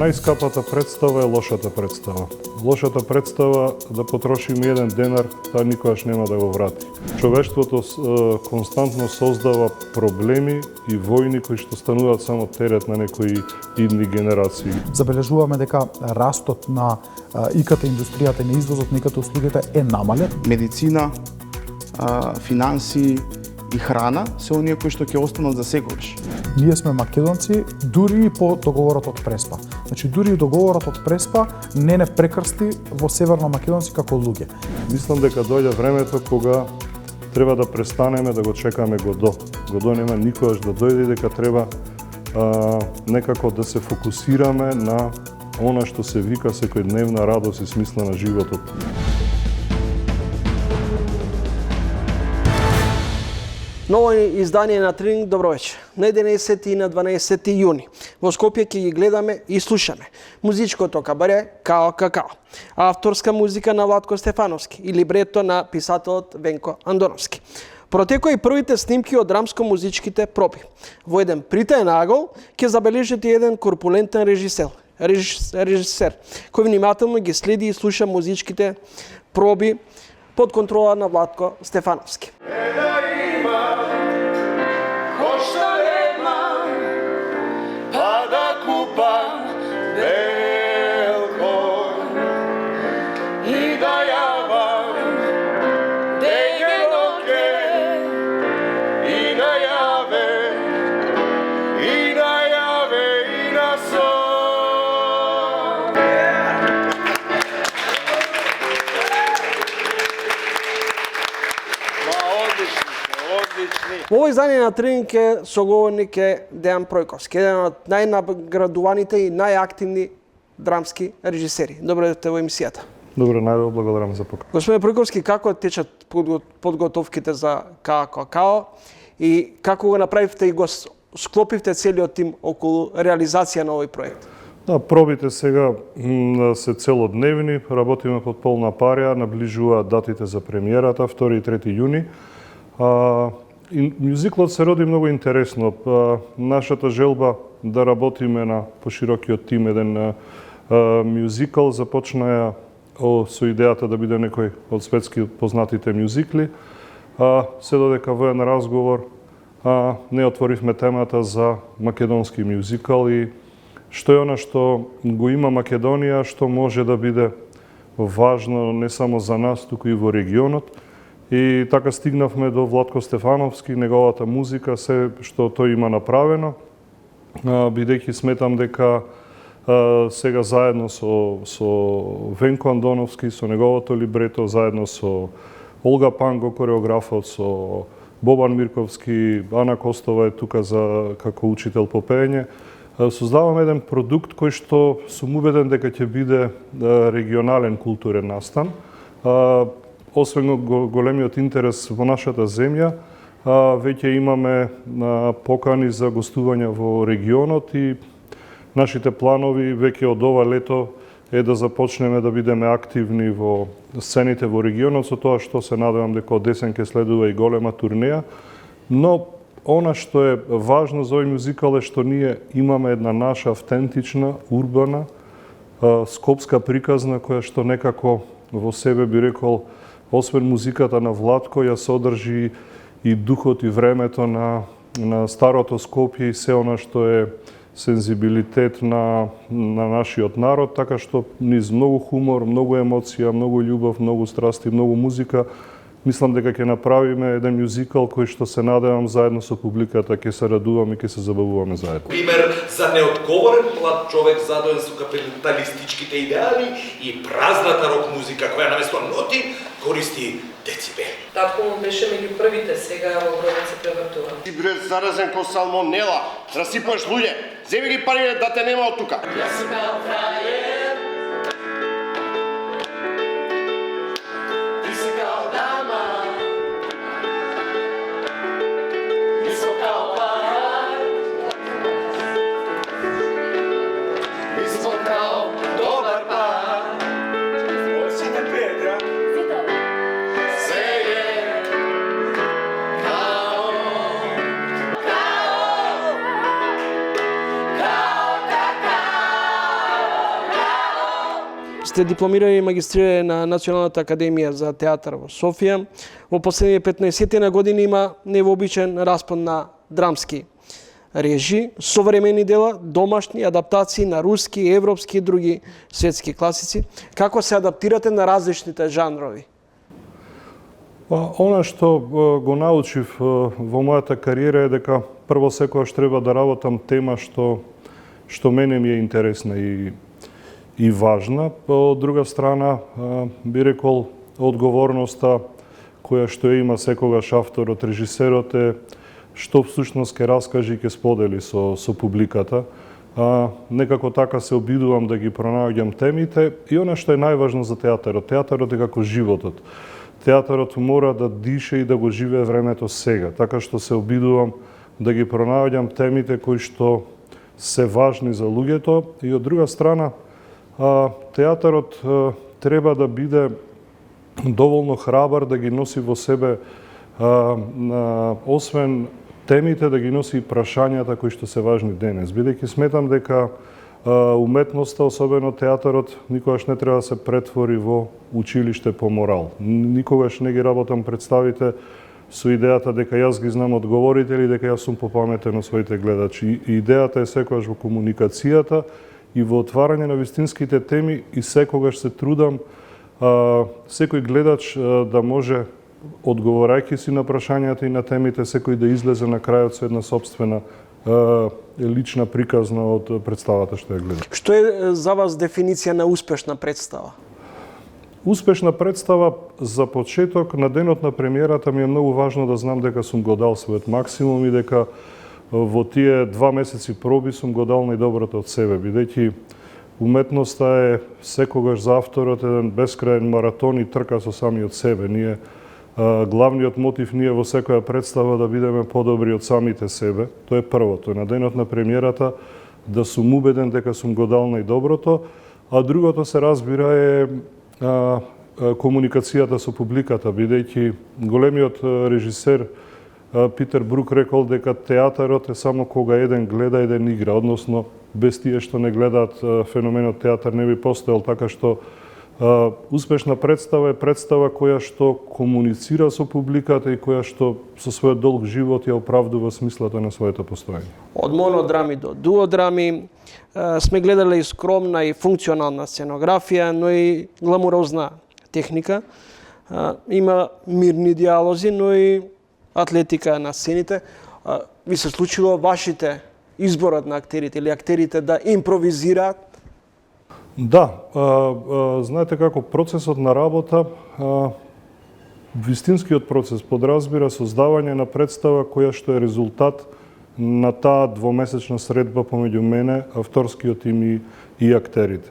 Најскапата представа е лошата представа. Лошата представа да потрошиме 1 денар, таа никогаш нема да го врати. Човештвото константно создава проблеми и војни кои што стануваат само терет на некои идни генерации. Забележуваме дека растот на ИКТ индустријата и на извозот на ИКТ услугите е намален. Медицина, финанси и храна се оние кои што ќе останат за секогаш. Ние сме македонци дури и по договорот од Преспа. Значи дури и договорот од Преспа не прекрсти во Северно Македонци како луѓе. Мислам дека доаѓа времето кога треба да престанеме да го чекаме Годо. Годо нема никогаш да дојде, дека треба некако да се фокусираме на она што се вика секојдневна радост и смисла на животот. Ново издание на Тренинг, добро вечер. На 11 и на 12 јуни во Скопје ќе ги гледаме и слушаме музичкото кабаре Као Какао, авторска музика на Владко Стефановски и либрето на писателот Венко Андоновски. Протекоа и првите снимки од драмско-музичките проби. Во еден притаен агол ќе забележите еден корпулентен режисер, кој внимателно ги следи и слуша музичките проби под контрола на Владко Стефановски. Во овој издание на Тренинг е соговорник е Дејан Пројковски, еден од најнаградуваните и најактивни драмски режисери. Добро дојдовте во емисијата. Добро, најдобро, благодарам за покана. Господине Пројковски, како течат подготовките за Као Какао и како го направивте и го склопивте целиот тим околу реализација на овој проект? Да, пробите сега се целодневни, работиме под полна парја, наближуваат датите за премиерата 2 и 3 јуни. Мюзиклот се роди многу интересно. Нашата желба да работиме на поширокиот тим еден мюзикл започна со идејата да биде некој од светски познатите мюзикли. Се додека во еден разговор не отворивме темата за македонски мюзикл и што е она што го има Македонија, што може да биде важно не само за нас, туку и во регионот. И така стигнавме до Владко Стефановски, неговата музика, се што тој има направено, бидејќи сметам дека сега заедно со Венко Андоновски, со неговото либрето, заедно со Олга Панго, кореографот, со Бобан Мирковски, Ана Костова е тука како учител по пеење, создаваме еден продукт кој што сум убеден дека ќе биде регионален културен настан. Освен големиот интерес во нашата земја, веќе имаме покани за гостување во регионот и нашите планови веќе од ова лето е да започнеме да бидеме активни во сцените во регионот, со тоа што се надевам дека од десен ќе следува и голема турнеја. Но она што е важно за овој мюзикал е што ние имаме една наша автентична, урбана, скопска приказна која што некако во себе би рекол, освен музиката на Владко, ја содржи и духот и времето на старото Скопје и се она што е сензибилитет на нашиот народ, така што низ многу хумор, многу емоција, многу љубов, многу страсти, многу музика, мислам дека ќе направиме еден мюзикал кој што се надевам заедно со публиката ќе се радуваме и ќе се забавуваме заедно. Пример за неодговорен млад човек задоен со капиталистичките идеали и празната рок музика која наместо ноти користи децибели. Татко му беше меѓу првите, сега во гробот се превртува. Ти бре заразен ко салмонела, расипаш луѓе, земи ги парите да те нема од тука. Јас сум као фрајер, ти си као дама, ми смо као пар, ми смо као добар пар. Сите Петра. Као Сте дипломирани и магистрирани на Националната академија за театар во Софија. Во последните 15 на години има невообичаен распон на драмски режи, современи дела, домашни адаптации на руски, европски и други светски класици. Како се адаптирате на различните жанрови? Она што го научив во мојата кариера е дека прво секогаш треба да работам тема што мене ми е интересна и важна. Од друга страна, би рекол, одговорноста која што има секогаш авторот, режисерот е што всушност ќе раскаже и ќе сподели со публиката. Некако така се обидувам да ги пронаоѓам темите и она што е најважно за театарот. Театарот е како животот. Театарот мора да дише и да го живее времето сега, така што се обидувам да ги пронаоѓам темите кои што се важни за луѓето и од друга страна театарот треба да биде доволно храбар да ги носи во себе освен темите да ги носи и прашањата кои што се важни денес, бидејќи сметам дека уметноста, особено театарот, никогаш не треба да се претвори во училиште по морал. Никогаш не ги работам представите со идејата дека јас ги знам одговорите или дека јас сум попаметен од своите гледачи. Идејата е секогаш во комуникацијата и во отварање на вистинските теми и секогаш се трудам секој гледач да може, одговорајќи си на прашањата и на темите, секој да излезе на крајот со една сопствена лична приказна од представата што ја гледа. Што е за вас дефиниција на успешна представа? Успешна представа за почеток на денот на премиерата ми е многу важно да знам дека сум го дал својот максимум и дека во тие 2 месеци проби сум го дал најдоброто од себе, бидејќи уметноста е секогаш за авторот еден бескрајен маратон и трка со самиот себе. Главниот мотив ние во секоја представа да бидеме подобри од самите себе. Тоа е првото. На денот на премиерата да сум убеден дека сум го дал најдоброто, а другото се разбира е комуникацијата со публиката, бидејќи големиот режисер Питер Брук рекол дека театарот е само кога еден гледа, еден игра, односно без тие што не гледаат феноменот театар не би постоел, така што успешна представа е представа која што комуницира со публиката и која што со својот долг живот ја оправдува смислата на своето постоење. Од монодрами до дуодрами сме гледале и скромна и функционална сценографија, но и гламурозна техника. Има мирни диалози, но и атлетика на сцените. Ви се случило вашите изборот на актерите или актерите да импровизираат? Да, знаете како процесот на работа, вистинскиот процес подразбира создавање на представа која што е резултат на таа двомесечна средба помеѓу мене, авторскиот тим и актерите.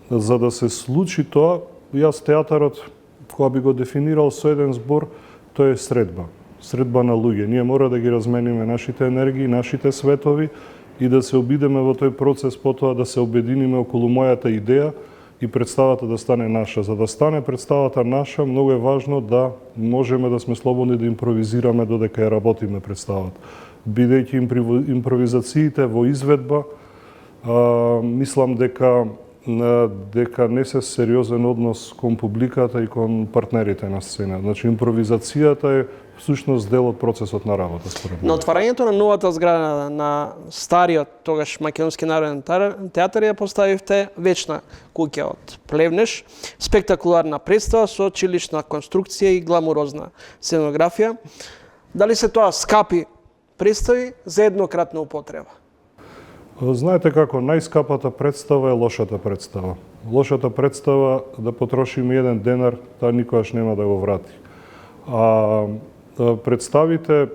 За да се случи тоа, јас театарот, кога би го дефинирал со еден збор, тоа е средба. Средба на луѓе. Ние мора да ги размениме нашите енергии, нашите светови и да се обидеме во тој процес, потоа да се обединиме околу мојата идеја и представата да стане наша. За да стане представата наша, многу е важно да можеме да сме слободни да импровизираме додека ја работиме представата. Бидејќи импровизациите во изведба, мислам дека не се сериозен однос кон публиката и кон партнерите на сцена. Значи, импровизацијата е всушност дел од процесот на работа, според мене. На отварањето на новата зграда на стариот тогаш Македонски народен театар ја поставивте вечна куќа од Плевнеш, спектакуларна представа со чилична конструкција и гламурозна сценографија. Дали се тоа скапи представи за еднократна употреба? Знаете како, најскапата представа е лошата представа. Лошата представа да потрошиме 1 денар, таа никогаш нема да го врати. Представите,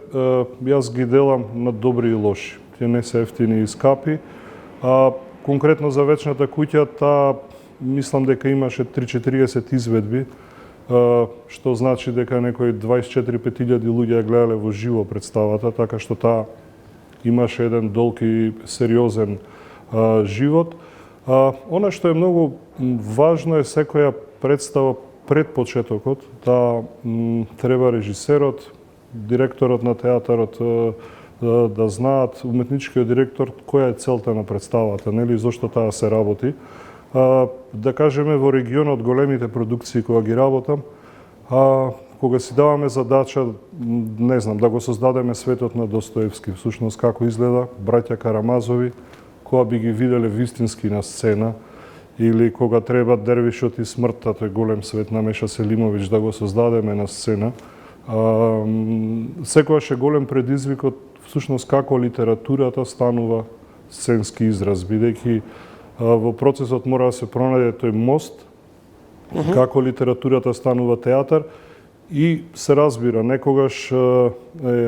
јас ги делам на добри и лоши. Тие не се ефтини и скапи. Конкретно за вечната куќа, таа мислам дека имаше 3-40 изведби, што значи дека некои 24-5 луѓе ја гледале во живо представата, така што таа имаше еден долг и сериозен живот. Она што е многу важно е секоја представа пред почетокот, да треба режисерот, директорот на театарот да знаат, уметничкиот директор, која е целта на представата, нели, зошто таа се работи. Да кажеме во регионот големите продукции кога ги работам, кога си даваме задача, не знам, да го создадеме светот на Достоевски, всушност како изгледа браќа Карамазови, кога би ги виделе вистински на сцена, или кога треба Дервишот и смртта, тој голем свет на Меша Селимовиќ, да го создадеме на сцена. Секогаш е голем предизвикот, всушност како литературата станува сценски израз, бидејќи во процесот мора да се пронајде тој мост, како литературата станува театар, и се разбира, некогаш е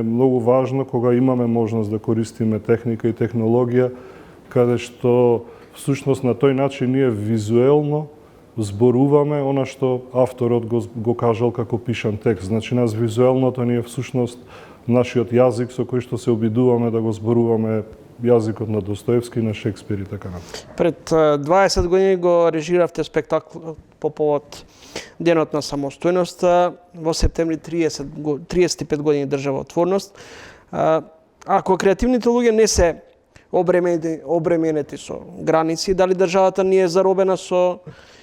многу важно кога имаме можност да користиме техника и технологија, каде што всушност на тој начин ние визуелно зборуваме она што авторот го кажал како пишан текст. Значи нас визуелното ни е всушност нашиот јазик со кој што се обидуваме да го зборуваме јазикот на Достоевски, на Шекспир и така натаму. Пред 20 години го режиравте спектакл по повод Денот на самостојноста, во септември 35 години државотворност. Ако креативните луѓе не се обременети со граници, дали државата не е заробена со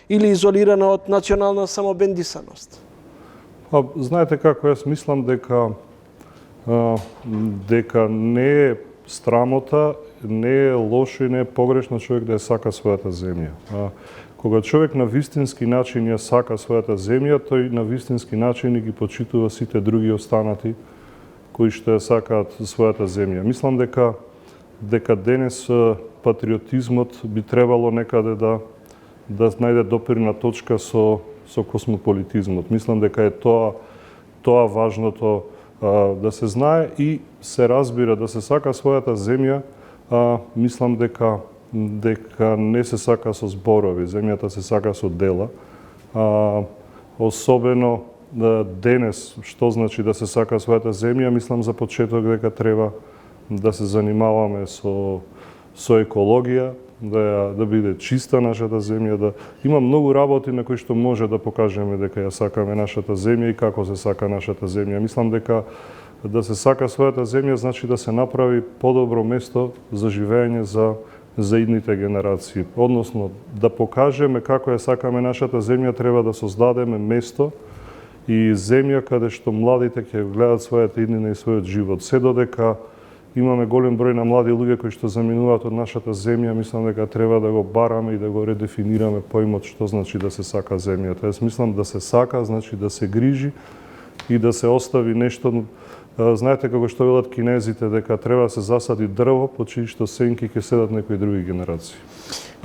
или изолирана од национална самобендисаност? Знаете како, јас мислам дека не е срамота, не е лошо и не е погрешно човек да ја сака својата земја. Кога човек на вистински начин ја сака својата земја, тој на вистински начин и ги почитува сите други останати кои што ја сакаат својата земја. Мислам дека денес патриотизмот би требало некаде да најде допирна точка со космополитизмот. Мислам дека е тоа важното да се знае и се разбира да се сака својата земја. Мислам дека не се сака со зборови, земјата се сака со дела. Особено денес, што значи да се сака својата земја, мислам за почеток дека треба да се занимаваме со екологија, да биде чиста нашата земја, има многу работи на кои што може да покажеме дека ја сакаме нашата земја и како се сака нашата земја. Мислам дека да се сака својата земја значи да се направи подобро место за живење за идните генерации. Односно, да покажеме како ја сакаме нашата земја, треба да создадеме место и земја каде што младите ќе гледат својата иднина и својот живот. Се додека имаме голем број на млади луѓе кои што заминуваат од нашата земја, мислам дека треба да го бараме и да го редефинираме поимот што значи да се сака земјата. Јас мислам да се сака, значи да се грижи и да се остави нешто. Знаете како што велат кинезите, дека треба да се засади дрво, по чии што сенки ќе седат некои други генерации.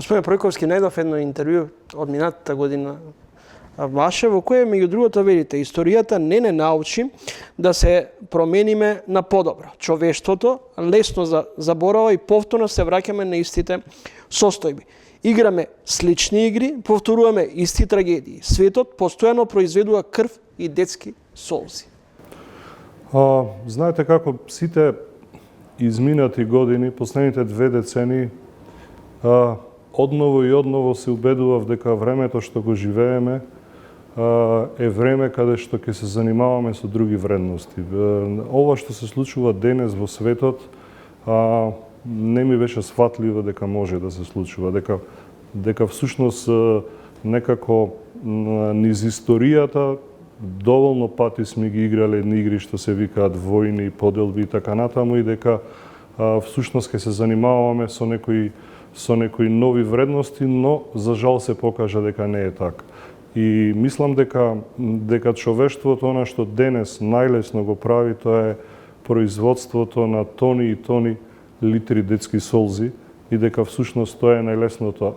Господине Пројковски, најдов едно интервју од минатата година ваше, во кое меѓу другото велите, историјата не научи да се промениме на подобро. Човештвото лесно заборава и повторно се враќаме на истите состојби. Играме слични игри, повторуваме исти трагедии. Светот постојано произведува крв и детски солзи. Знаете како сите изминати години, последните 2 децении, одново и одново се убедував дека времето што го живееме е време каде што ќе се занимаваме со други вредности. Ова што се случува денес во светот не ми беше сватливо дека може да се случува, дека всушност некако низ историјата доволно пати сме ги играле едни игри што се викаат војни, поделби и така натаму, и дека всушност ќе се занимаваме со некои нови вредности, но за жал се покажа дека не е така. И мислам дека човештвото, она што денес најлесно го прави, тоа е производството на тони и тони литри детски солзи, и дека всушност тоа е најлесното.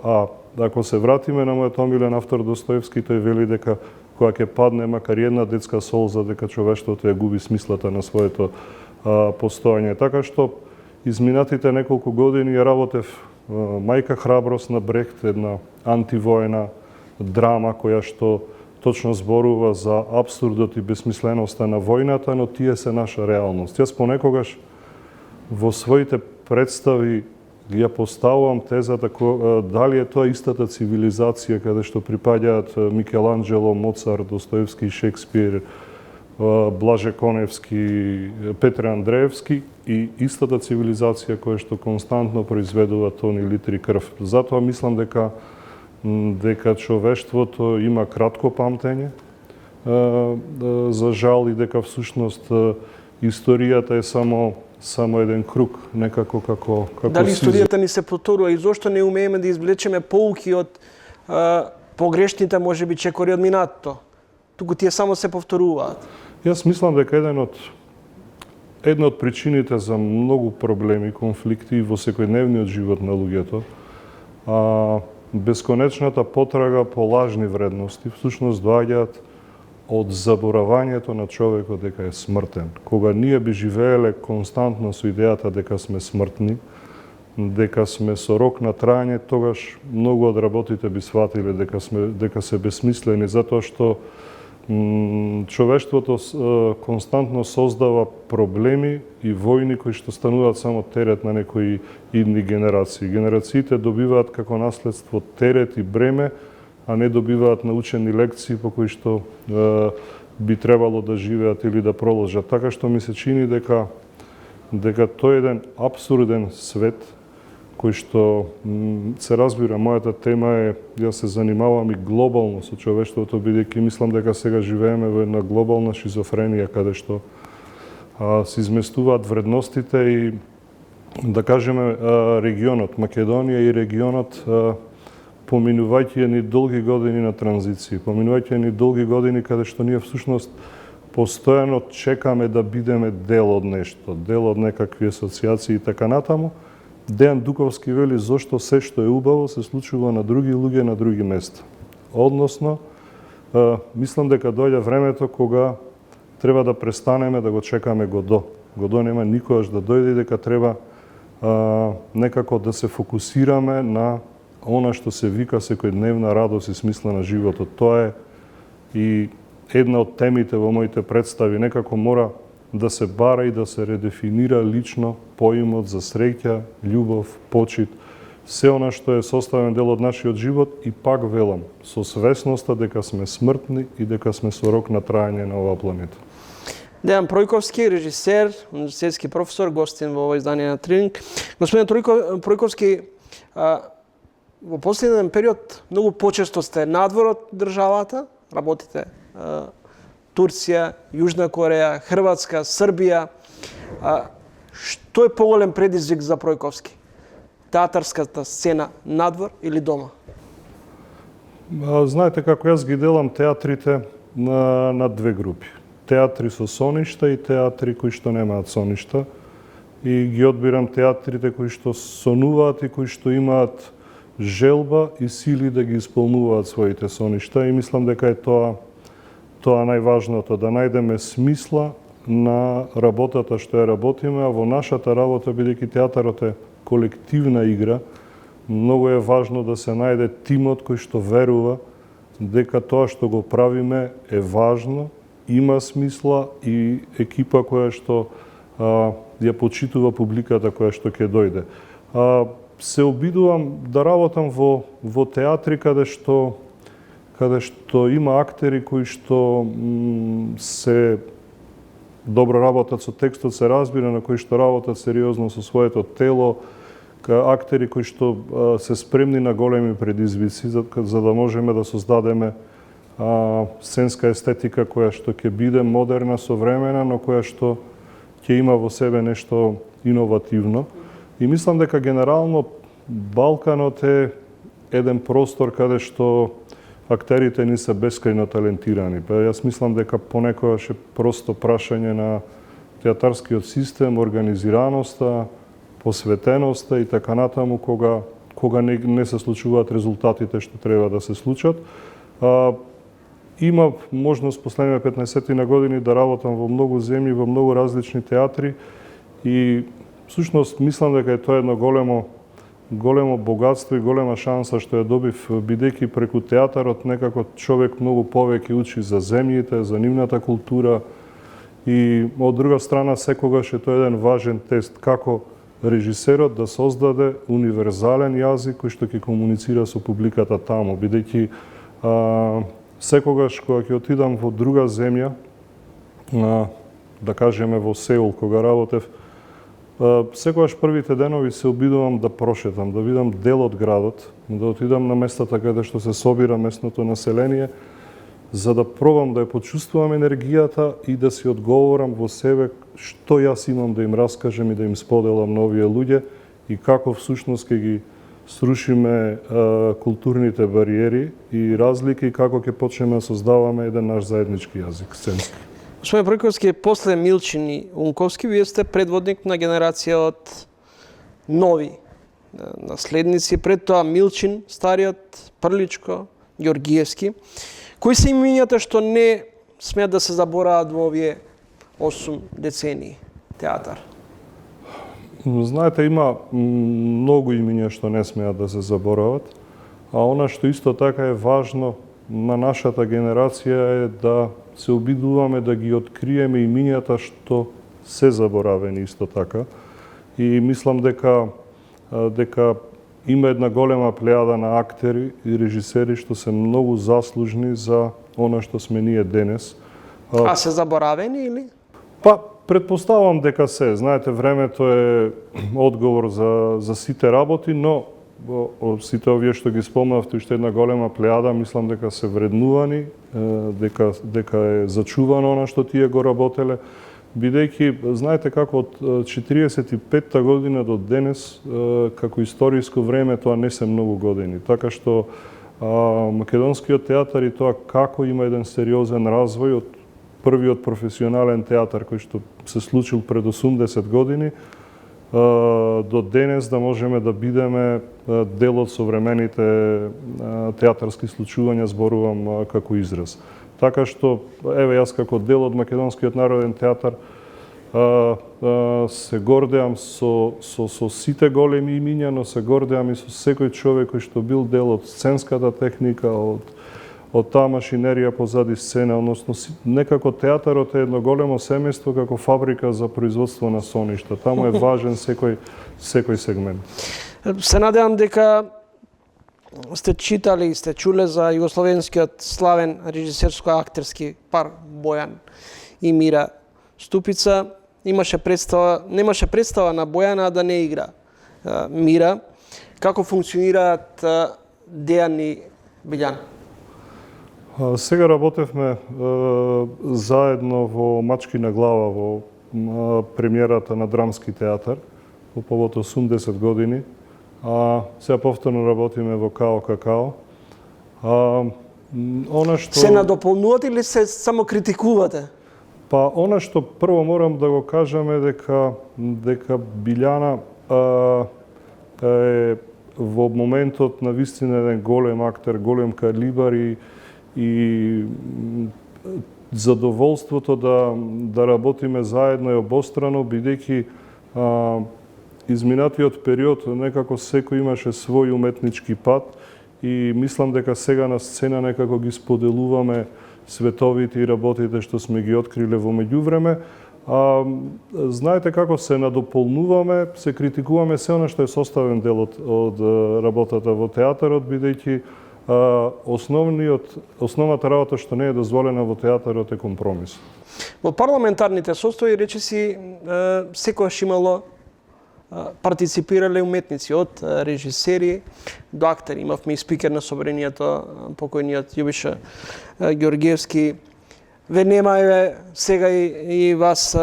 Ако се вратиме на мојот омилен автор Достоевски, тој вели дека кога ќе падне макар една детска солза, дека човештвото ја губи смислата на своето постојање. Така што изминатите неколку години ја работев Мајка храброст на Брехт, една антивојна драма која што точно зборува за апсурдот и безсмисленоста на војната, но тие се наша реалност. Јас понекогаш во своите представи ја поставувам тезата дали е тоа истата цивилизација каде што припаѓаат Микеланџело, Моцарт, Достоевски, Шекспир, Блаже Коневски, Петре Андреевски и истата цивилизација која што константно произведува тони литри крв. Затоа мислам дека дека човештвото има кратко памтење, за жал, и дека всушност историјата е само еден круг, некако како Дали историјата ни се повторува и зошто не умееме да извлечеме поуки од погрешните, можеби, чекори од минатото? Туку тие само се повторуваат. Јас мислам дека една од причините за многу проблеми, конфликти во секојдневниот живот на луѓето, бесконечната потрага по лажни вредности, всушност доаѓаат од заборавањето на човекот дека е смртен. Кога ние би живееле константно со идејата дека сме смртни, дека сме со рок на траење, тогаш многу од работите би сватиле дека се бесмислени, затоа што човештвото константно создава проблеми и војни кои што стануваат само терет на некои идни генерации. Генерациите добиваат како наследство терет и бреме, а не добиваат научени лекции по кои што би требало да живеат или да проложат. Така што ми се чини дека тој е еден абсурден свет кој што се разбира, мојата тема е, јас се занимавам и глобално со човештвото, бидејќи мислам дека сега живееме во една глобална шизофренија, каде што се изместуваат вредностите и, да кажеме, регионот, Македонија и регионот, поминувајќи ни долги години на транзиција, поминувајќи ни долги години каде што ние всушност постојано чекаме да бидеме дел од нешто, дел од некакви асоциации и така натаму, Дејан Дуковски вели зошто се што е убаво се случува на други луѓе на други места. Односно, мислам дека доаѓа времето кога треба да престанеме да го чекаме Годо. Годо нема никогаш да дојде и дека треба некако да се фокусираме на она што се вика секојдневна радост и смисла на животот. Тоа е и една од темите во моите представи. Некако мора да се бара и да се редефинира лично поимот за среќа, љубов, почит, се она што е составен дел од нашиот живот и пак велам, со свесноста дека сме смртни и дека сме со рок на траење на оваа планета. Дејан Пројковски, режисер, универзитетски професор, гостин во ова издание на Трининг. Господин Пројковски, во последен период многу почесто сте надвор од државата, работите Турција, Јужна Кореја, Хрватска, Србија. Што е поголем предизвик за Пројковски? Театарската сцена надвор или дома? Знаете како јас ги делам театрите на две групи. Театри со соништа и театри кои што немаат соништа. И ги одбирам театрите кои што сонуваат и кои што имаат желба и сили да ги исполнуваат своите соништа. И мислам дека е тоа најважното, да најдеме смисла на работата што ја работиме, а во нашата работа, бидејќи театарот е колективна игра, многу е важно да се најде тимот кој што верува дека тоа што го правиме е важно, има смисла и екипа која што ја почитува публиката која што ќе дојде. Се обидувам да работам во театри каде што има актери кои што се добро работат со текстот, се разбира, на кои што работат сериозно со своето тело, актери кои што се спремни на големи предизвици, за да можеме да создадеме сценска естетика која што ќе биде модерна, современа, но која што ќе има во себе нешто иновативно. И мислам дека генерално Балканот е еден простор каде што актерите ни се бескрајно талентирани. Јас мислам дека понекогаш е просто прашање на театарскиот систем, организираноста, посветеноста и така натаму кога не се случуваат резултатите што треба да се случат. Има можност последните 15 на години да работам во многу земји, во многу различни театри и всушност мислам дека е тоа едно големо богатство и голема шанса што ја добив, бидејќи преку театарот некако човек многу повеќе учи за земјите, за нивната култура и од друга страна секогаш е тоа еден важен тест како режисерот да создаде универзален јазик кој што ќе комуницира со публиката таму, бидејќи секогаш кога ќе отидам во друга земја, да кажеме во Сеул, кога работев, Секогаш првите денови се обидувам да прошетам, да видам дел од градот, да отидам на местата каде што се собира местното население, за да пробам да ја почувствувам енергијата и да си одговорам во себе што јас имам да им раскажем и да им споделам на овие луѓе и како всушност ќе ги срушиме културните бариери и разлики и како ќе почнеме да создаваме еден наш заеднички јазик, сценски. Господин Пројковски, после Милчин и Унковски, вие сте предводник на генерација од нови наследници. Пред тоа Милчин, стариот, Прличко, Ѓоргиевски. Кои се имињата што не смеат да се забораат во овие 8 децении театар? Знаете, има многу имиња што не смеат да се заборават, а она што исто така е важно на нашата генерација е да се обидуваме да ги откриеме имињата што се заборавени исто така. И мислам дека има една голема плејада на актери и режисери што се многу заслужни за она што сме ние денес. А се заборавени или? Па, предпоставам дека се. Знаете, времето е одговор за сите работи, но сите овие што ги спомнавте, уште една голема плејада, мислам дека се вреднувани, дека е зачувано она што тие го работеле, бидејќи, знаете како од 45-та година до денес, како историско време, тоа не се многу години. Така што македонскиот театар и тоа како има еден сериозен развој од првиот професионален театар кој што се случил пред 80 години, до денес да можеме да бидеме дел од современите театарски случувања, зборувам како израз. Така што, еве, јас како дел од Македонскиот народен театар се гордеам со сите големи имиња, но се гордеам и со секој човек кој што бил дел од сценската техника, од таа машинерија позади сцена, односно некако театарот е едно големо семејство како фабрика за производство на соништа. Таму е важен секој сегмент. Се надевам дека сте читали и сте чуле за југословенскиот славен режисерско-актерски пар Бојан и Мира Ступица. Немаше представа на Бојана да не игра Мира. Како функционираат Дејан и Билјан? Сега работевме заедно во Мачки на глава во премиерата на Драмски театар по повод 80 години. Сега повторно работиме во Као Какао. Она што се надополнувате или се само критикувате? Па она што прво морам да го кажам е дека Билјана е во моментот на вистина еден голем актер, голем калибар и задоволството да работиме заедно е обострано, бидејќи изминатиот период некако секој имаше свој уметнички пат и мислам дека сега на сцена некако ги споделуваме световите и работите што сме ги откриле во меѓувреме. Знаете како се надополнуваме, се критикуваме се она што е составен дел од работата во театарот, бидејќи основната работа што не е дозволена во театарот е компромис. Во парламентарните состои речиси секогаш имало партиципирале уметници од режисери до актери. Имавме и спикер на собранието, покојниот Јубиша Ѓоргиевски. Ве нема сега и вас.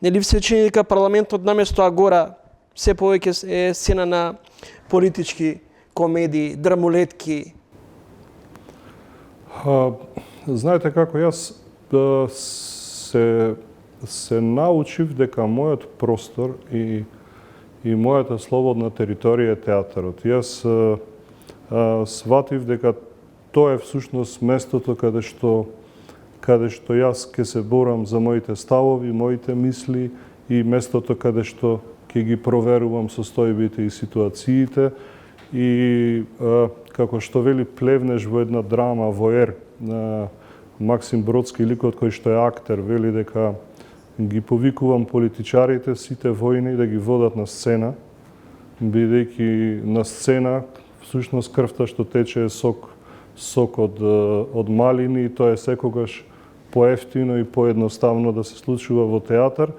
Нели ви се чини дека парламентот наместо агора се повеќе е сцена на политички комедии, драмулетки? Знаете како, јас се научив дека мојот простор и мојата слободна територија е театарот. Јас сватив дека тоа е всушност местото каде што јас ќе се борам за моите ставови, моите мисли и местото каде што ќе ги проверувам состојбите и ситуациите. И како што вели Плевнеш во една драма Воер, Максим Бродски, ликот кој што е актер, вели дека ги повикувам политичарите сите војни да ги водат на сцена, бидејќи на сцена всушност крвта што тече е сок од малини и тоа е секогаш поевтино и поедноставно да се случува во театар.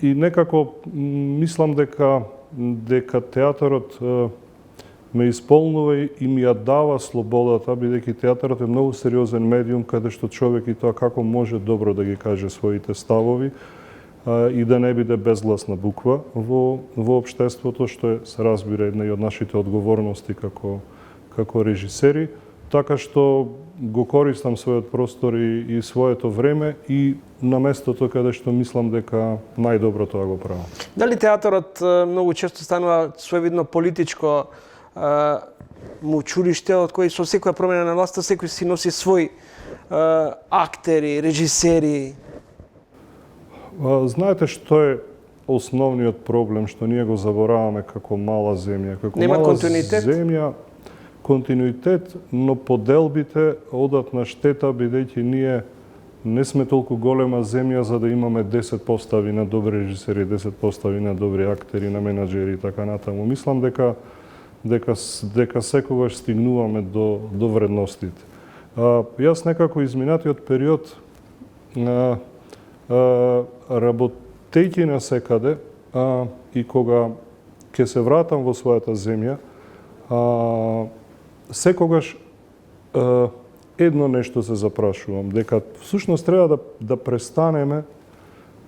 И некако мислам дека театарот ме исполнува и ми ја дава слободата, бидејќи театарот е многу сериозен медиум каде што човек и тоа како може добро да ги каже своите ставови и да не биде безгласна буква во општеството, што се разбира една и од нашите одговорности како режисери, така што го користам својот простор и своето време и на местото каде што мислам дека најдобро тоа го правам. Дали театарот многу често станува своевидно политичко училиште од кој со секоја промена на власта секој си носи свој актери, режисери? Знаете што е основниот проблем што ние го забораваме како мала земја, Нема континуитет? Континуитет, но поделбите одат на штета бидејќи ние не сме толку голема земја за да имаме 10 постави на добри режисери, 10 постави на добри актери, на менаџери и така натаму. Мислам дека секогаш стигнуваме до вредностите. Јас некако изминатиот период работејќи на секаде и кога ќе се вратам во својата земја, секогаш едно нешто се запрашувам, дека всушност треба да престанеме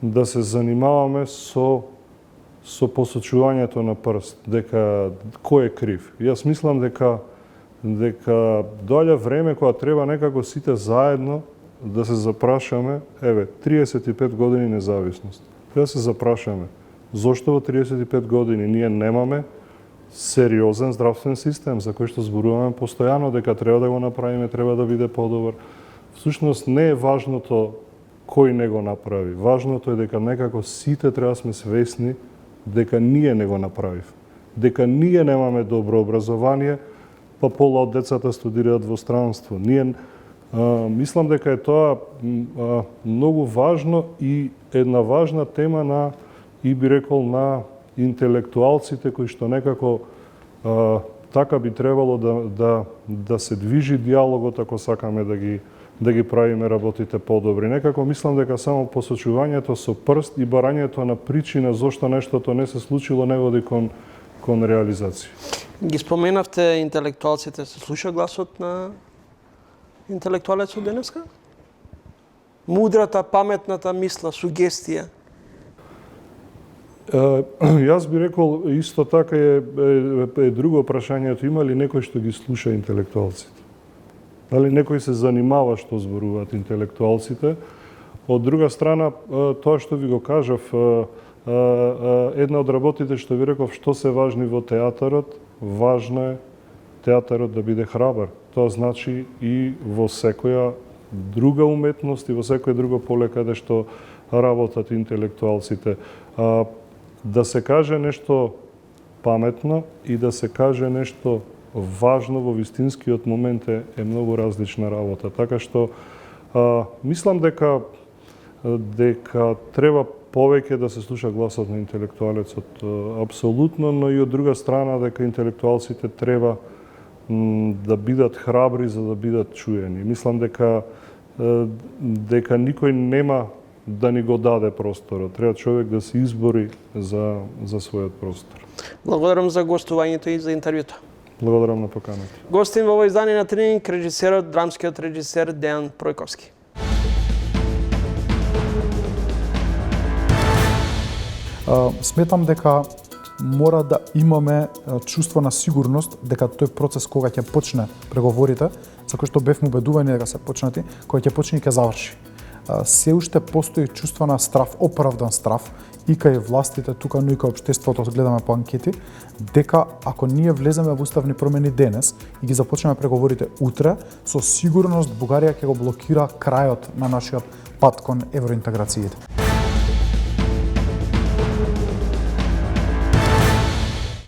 да се занимаваме со посочувањето на прст, дека кој е крив. Јас мислам дека доаѓа време кога треба некако сите заедно да се запрашаме, 35 години независност. Треба да се запрашаме зошто во 35 години ние немаме сериозен здравствен систем за кој што зборуваме постојано дека треба да го направиме, треба да биде подобар. Всушност не е важното кој не го направи. Важното е дека некако сите треба да сме свесни дека ние не го направив. Дека ние немаме добро образование, па пола од децата студираат во странство. Мислам дека е тоа многу важно и една важна тема и би рекол на интелектуалците кои што некако така би требало да се движи диалогот ако сакаме да ги правиме работите подобри. Некако мислам дека само посочувањето со прст и барањето на причина зошто нештото не се случило не води кон реализација. Ги споменавте интелектуалците, се слуша гласот на интелектуалецот денеска? Мудрата, паметната мисла, сугестија. Јас би рекол исто така е друго прашањето, има ли некој што ги слуша интелектуалците? Дали некој се занимава што зборуваат интелектуалците? Од друга страна, тоа што ви го кажав, една од работите што ви реков што се важни во театарот, важно е театарот да биде храбар. Тоа значи и во секоја друга уметност и во секој друго поле каде што работат интелектуалците. Да се каже нешто паметно и да се каже нешто важно во вистинскиот момент е многу различна работа. Така што мислам дека треба повеќе да се слуша гласот на интелектуалецот апсолутно, но и од друга страна дека интелектуалците треба да бидат храбри за да бидат чуени. Мислам дека никој нема да ни го даде просторот. Треба човек да се избори за својот простор. Благодарам за гостувањето и за интервјуто. Благодарам на поканата. Гостин во ово издание на Тренинг режисерот, драмскиот режисер Дејан Пројковски. Сметам дека мора да имаме чувство на сигурност дека тој процес кога ќе почне преговорите, за кој што бевме убедувани дека се почнати, кога ќе почне и ќе заврши. Се уште постои чувство на страв, оправдан страв, и кај властите тука, но и кај општеството, гледаме по анкети, дека ако ние влеземе во уставни промени денес и ги започнеме преговорите утре, со сигурност Бугарија ќе го блокира крајот на нашиот пат кон евроинтеграциите.